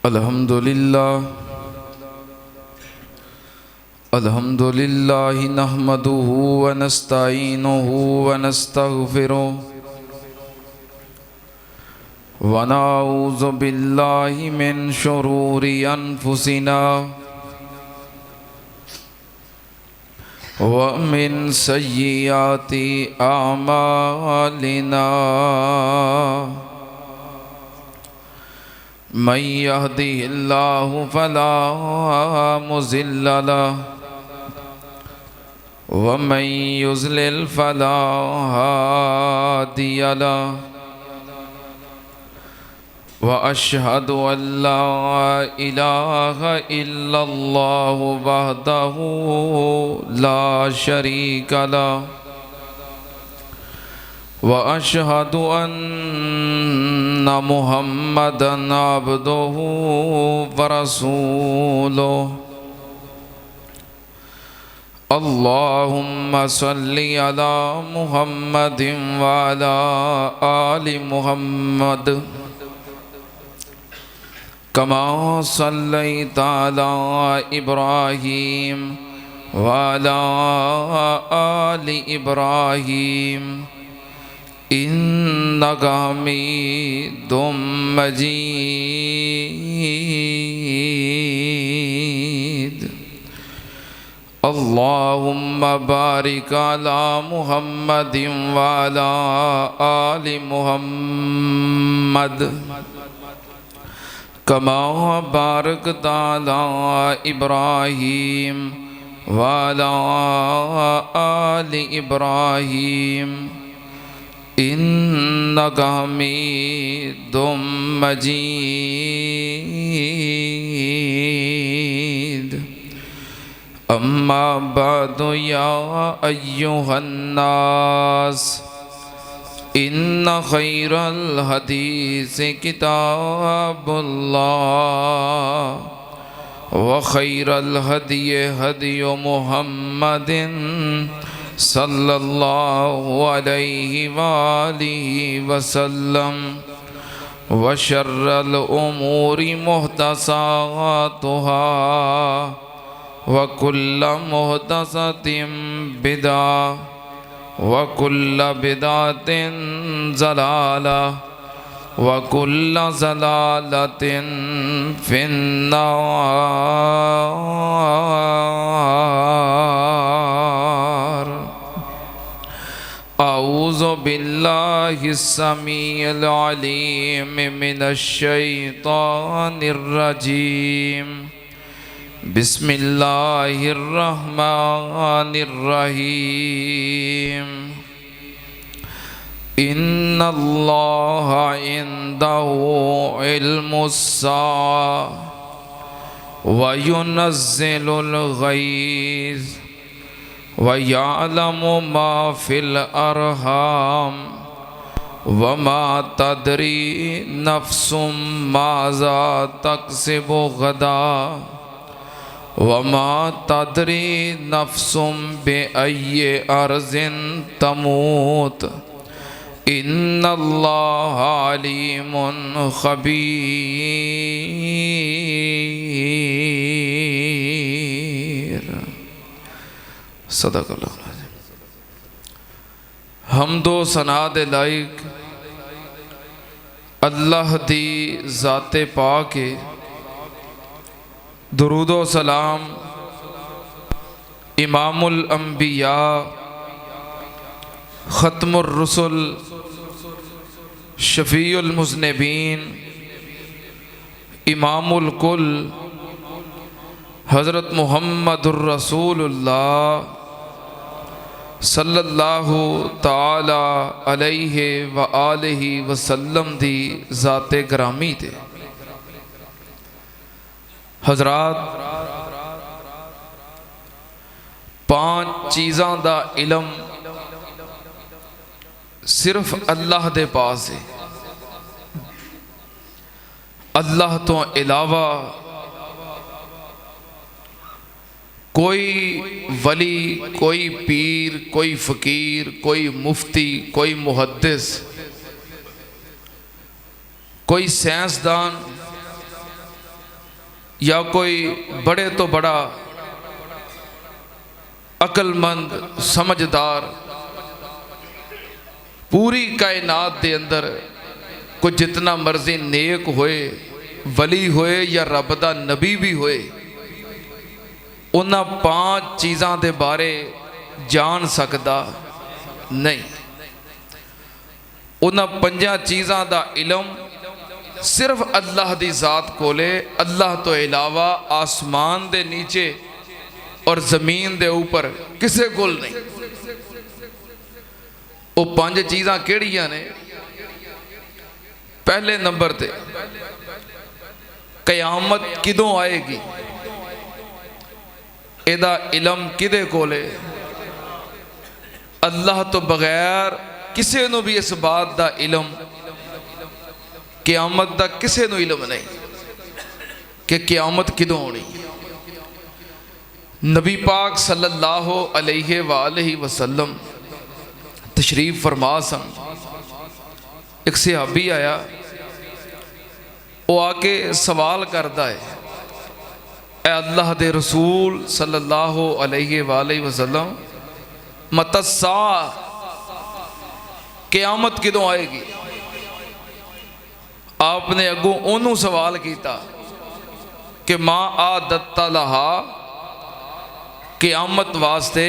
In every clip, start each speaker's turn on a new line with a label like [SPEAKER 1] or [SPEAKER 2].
[SPEAKER 1] अल्हम्दुलिल्लाह नहमदुहु व नस्तईनुहु व नस्तगफिरुहु व नऊज़ु बिल्लाहि मिन शुरूरि अनफुसिना व मिन सय्यिआति अमालिना। मन यहदिहिल्लाहु फला मुज़िल्ल लहु व मन युज़लिल फला हादिय लहु व अशहदु अल्ला इलाहा इल्लल्लाहु वहदहु ला शरीक लहु व अशहदु अन्ना मुहम्मदन अब्दुहु व रसूलुहु। अल्लाहुम्मा सल्लि अला मुहम्मदिन व अला आलि मुहम्मद कमा सल्लैता अला इब्राहीम व अला आलि इब्राहीम इन्नका हमीदुम मजीद। अल्लाहुम्मा बारिक अला मुहम्मदिन व अला आलि मुहम्मद कमा बारकता अला इब्राहीम व अला आलि इब्राहीम इन्नका हमीदुम मजीद। अम्मा बअदु या अय्युहन्नास इन्न खैरल हदीस किताबुल्लाह व खैरल हदी हदी मुहम्मदिन सल्लल्लाहु अलैहि वालिहि वसल्लम व शर्रल उमूरि मुहदसातुहा व कुल्ल मुहदसतिन बिदा व कुल्ल बिदातिन ज़लाला व कुल्ल ज़लालतिन फिन्नार। अऊज़ु बिल्लाहिस समीइल अलीम मिनश शैतानिर रजीम। बिस्मिल्लाहिर रहमानिर रहीम। इन्नल्लाहा इंदहु इल्मुस्साअ व युनज़्ज़िलुल गैज़ व यअलमु मा फिल अरहाम व मा तदरी नफ्सुम माज़ा तक्सिबु गदा व मा तदरी नफ्सुम बिअय्यि अर्ज़िन तमूत। इन्नल्लाहा अलीमुन खबीर। सदक़ल्लाहु अज़ीम। हम्दो सना दे लायक अल्लाह दी ज़ाते पाक है। दुरूदो सलाम इमामुल अंबिया ख़त्मुर रुसुल शफ़ीउल मुज़निबीन इमामुल कुल हज़रत मुहम्मदुर रसूलुल्लाह सल्लल्लाहु ताला अलैहि व आलिहि वसल्लम दी ज़ाते ग्रामी थे। हज़रात, पांच चीज़ां दा इलम सिर्फ अल्लाह दे पास है। अल्लाह तो इलावा कोई वली, कोई पीर, कोई फ़कीर, कोई मुफ्ती, कोई मुहद्दिस, कोई साइंसदान या कोई बड़े तो बड़ा अकलमंद समझदार पूरी कायनात दे अंदर कोई जितना मर्जी नेक होए, वली होए या रब दा नबी भी होए, उन्हां 5 चीज़ां दे बारे जान सकदा नहीं। उन्हां 5 चीज़ां दा इलम सिर्फ अल्लाह दी ज़ात कोले, अल्लाह तो इलावा आसमान दे नीचे और ज़मीन दे ऊपर किसे कोल नहीं। वो 5 चीज़ां केड़ियां ने? पहले नंबर ते क़यामत किदों आएगी, एदा इलम किदे कोले? अल्लाह तो बगैर किसी नूं भी इस बात दा इलम, क़यामत दा किसी नूं इलम नहीं कि क़यामत किदों होनी। नबी पाक सल्लल्लाहु अलैहि वसल्लम तशरीफ फरमा सन। एक सहाबी आया, वो आके सवाल करता है, ए अल्लाह दे रसूल सल्लल्लाहु अलैहि वसल्लम, मतस्सा, क़यामत किदों आएगी? आपने अगों ओनू सवाल किया कि मां आदत लहा, क़यामत वास्ते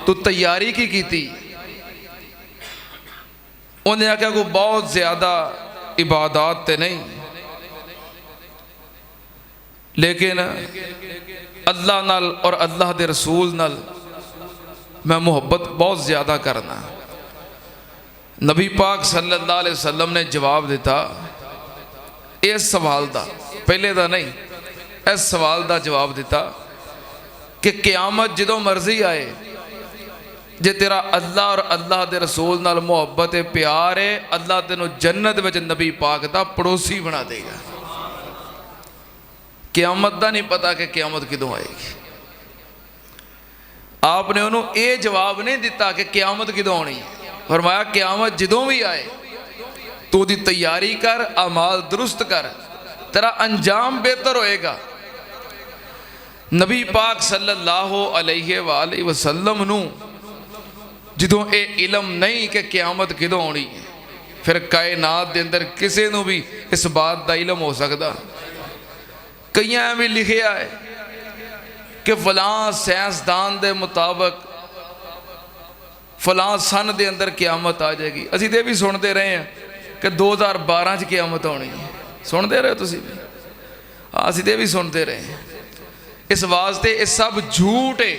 [SPEAKER 1] तू तैयारी की? उन्हें आख्या कोई बहुत ज़्यादा इबादत तो नहीं, लेकिन अल्लाह नाल और अल्लाह दे रसूल नाल मैं मुहब्बत बहुत ज़्यादा करना। नबी पाक सल्लल्लाहु अलैहि वसल्लम ने जवाब दिता, इस सवाल का, पहले का नहीं, इस सवाल का जवाब दिता कि क़यामत जदों मर्जी आए, जे तेरा अल्लाह और अल्लाह के रसूल नाल मुहब्बत है, प्यार है, अल्लाह तेनों जन्नत विच नबी पाक का पड़ोसी बना देगा। क़यामत का नहीं पता कि क़यामत किदों आएगी। आपने उन्होंने ये जवाब नहीं दिता कि क़यामत किदों आनी है। फरमाया क़यामत जदों भी आए तू उसदी तैयारी कर, अमाल दुरुस्त कर, तेरा अंजाम बेहतर होएगा। नबी पाक सल्लल्लाहु अलैहि वसल्लम नूं जदों ये इलम नहीं कि क़यामत किदों आनी है, फिर कायनात के अंदर किसी नूं भी इस बात का इलम हो सकता? कईयां भी लिखिया है कि फलां साइंसदान के मुताबिक फलां सन के अंदर क़यामत आ जाएगी। असीं तो भी सुनते रहे हैं कि 2012 च क़यामत आनी है। सुनते रहे तुसीं भी? असीं तो भी सुनते रहे हैं। इस वास्ते ये सब झूठ है।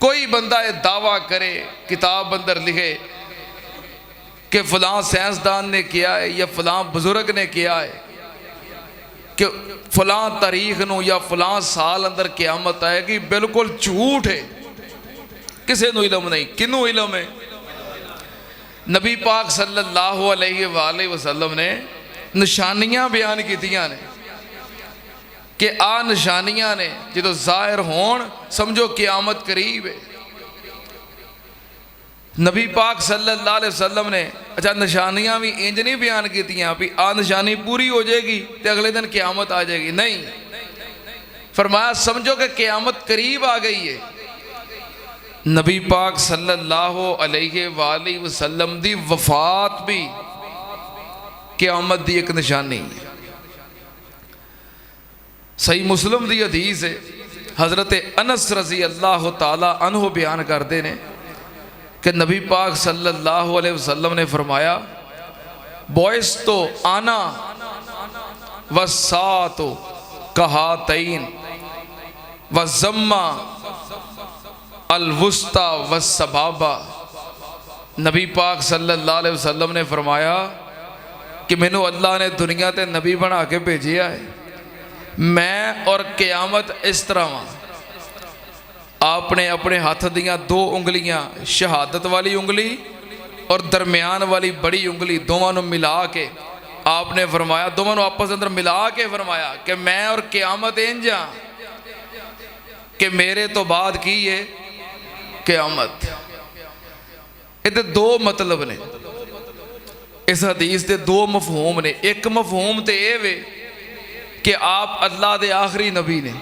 [SPEAKER 1] कोई बंदा ये दावा करे, किताब अंदर लिखे कि फलां साइंसदान ने किया है या फलां बुजुर्ग ने किया है कि फलां तारीख नूं या फलां साल अंदर क़यामत आएगी, बिल्कुल झूठ है। किसी नूं इलम नहीं। किनू इलम है? नबी पाक सल्लल्लाहु अलैहि वसल्लम ने निशानियां बयान कीतियां ने कि आ निशानियां ने जो जाहिर होण समझो क़यामत करीब है। नबी पाक सल्लल्लाहु अलैहि वसल्लम ने अच्छा निशानियां भी इंज नहीं बयान कीतियां भी आ निशानी पूरी हो जाएगी तो अगले दिन क़यामत आ जाएगी। नहीं, फरमाया समझो कि क़यामत करीब आ गई है। नबी पाक सल्लल्लाहु अलैहि वसल्लम दी वफात भी क़यामत दी एक निशानी है। सही मुस्लिम दी हदीस है, हज़रत अनस रज़ी अल्लाह तआला अन्हु बयान करते हैं कि नबी पाक सल्लल्लाहु अलैहि वसल्लम ने फरमाया, बॉयस तो आना वसातो कहातैन वज़म्मा अलवुस्ता वस्सबाबा। नबी पाक सल्लल्लाहु अलैहि वसल्लम ने फरमाया कि मैनू अल्लाह ने दुनिया ते नबी बना के भेजिया है, मैं और क़यामत इस तरह वां। आपने अपने हाथ दियाँ 2 उंगलियां, शहादत वाली उंगली और दरम्यान वाली बड़ी उंगली, दोवां नूं मिला के आपने फरमाया, दोवां नूं आपस अंदर मिला के फरमाया कि मैं और क़यामत इंज हां कि मेरे तो बाद की है क़यामत। ये 2 मतलब ने इस हदीस के, 2 मफहूम ने। एक मफहूम तो यह वे कि आप अल्लाह दे आखिरी नबी ने,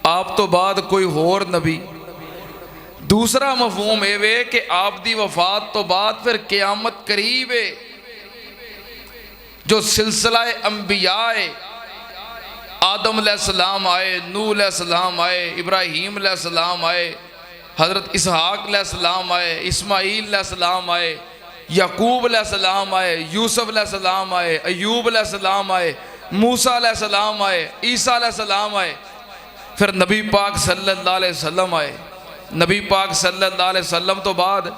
[SPEAKER 1] आप तो बाद कोई होर नबी। दूसरा मफहूम ये वे कि आप दी वफात तो बाद फिर क़यामत करीब है। जो सिलसिला अंबिया है, आदम अलैहिस्सलाम आए, नूह अलैहिस्सलाम आए, इब्राहीम अलैहिस्सलाम आए, हज़रत इसहाक अलैहिस्सलाम आए, इस्माईल अलैहिस्सलाम आए, याकूब अलैहिस्सलाम आए, यूसुफ अलैहिस्सलाम आए, अय्यूब अलैहिस्सलाम आए, मूसा अलैहिस्सलाम आए, ईसा अलैहिस्सलाम आए, फिर नबी पाक सल्लल्लाहु अलैहि वसल्लम आए। नबी पाक सल्लल्लाहु अलैहि वसल्लम तो बाद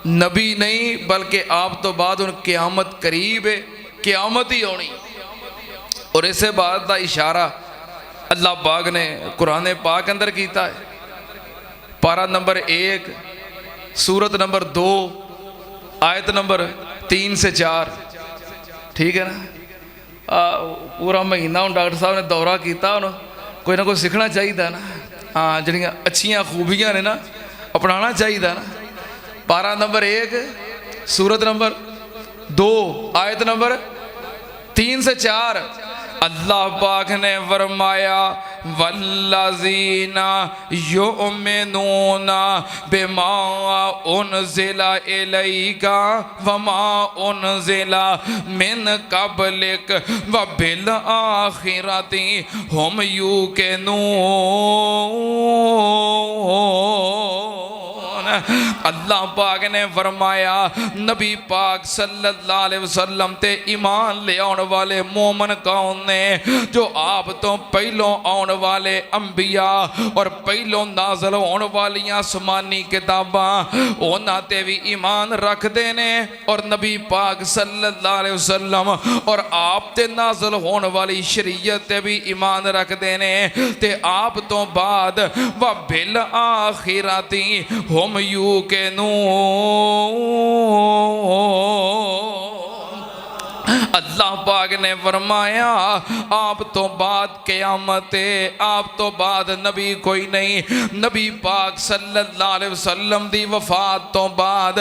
[SPEAKER 1] नबी नहीं बल्कि आप तो बाद उन क़यामत करीब है, क़यामत ही होनी। और इसे बात का इशारा अल्लाह पाक ने कुरान पाक अंदर किया है। पारा नंबर 1 सूरत नंबर 2 आयत नंबर 3 से 4, ठीक है ना। पूरा महीना हूँ डॉक्टर साहब ने दौरा किया, हूँ कोई ना कोई सीखना चाहिए ना। हाँ, जड़ियाँ अच्छियाँ खूबियाँ ने ना अपनाना चाहिए ना। पारा नंबर 1 सूरत नंबर 2 आयत नंबर 3 से 4 अल्लाह पाक ने फरमाया वल्लज़ीना युमिनूना बिमा उनज़िला इलैका वमा उनज़िला मिन क़ब्लिक व बिल आखिरति हुम यूक़िनून। अल्लाह पाक ने फरमाया नबी पाक सल्लल्लाहु अलैहि वसल्लम ते ईमान ले आने वाले मोमन कौन ने? जो आप तो पहलों आने वाले अंबिया और पहलों नाज़िल होने वालियां आसमानी किताबां उन्हां ते भी ईमान रखते ने, और नबी पाक सल्लल्लाहु अलैहि वसल्लम और आप ते नाज़िल होने वाली शरीयत ते भी ईमान रखते ने। ते आप तो बाद व बिल आखिरती हुम यूक़िनून। अल्लाह पाक ने फरमाया आप तो बाद क़यामत है, आप तो बाद नबी कोई नहीं। नबी पाक सल्लल्लाहु अलैहि वसल्लम दी वफात तो बाद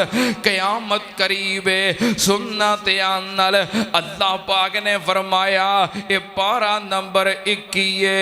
[SPEAKER 1] क़यामत करीब है। सुन्नत अल्लाह पाक ने फरमाया ये पारा नंबर 21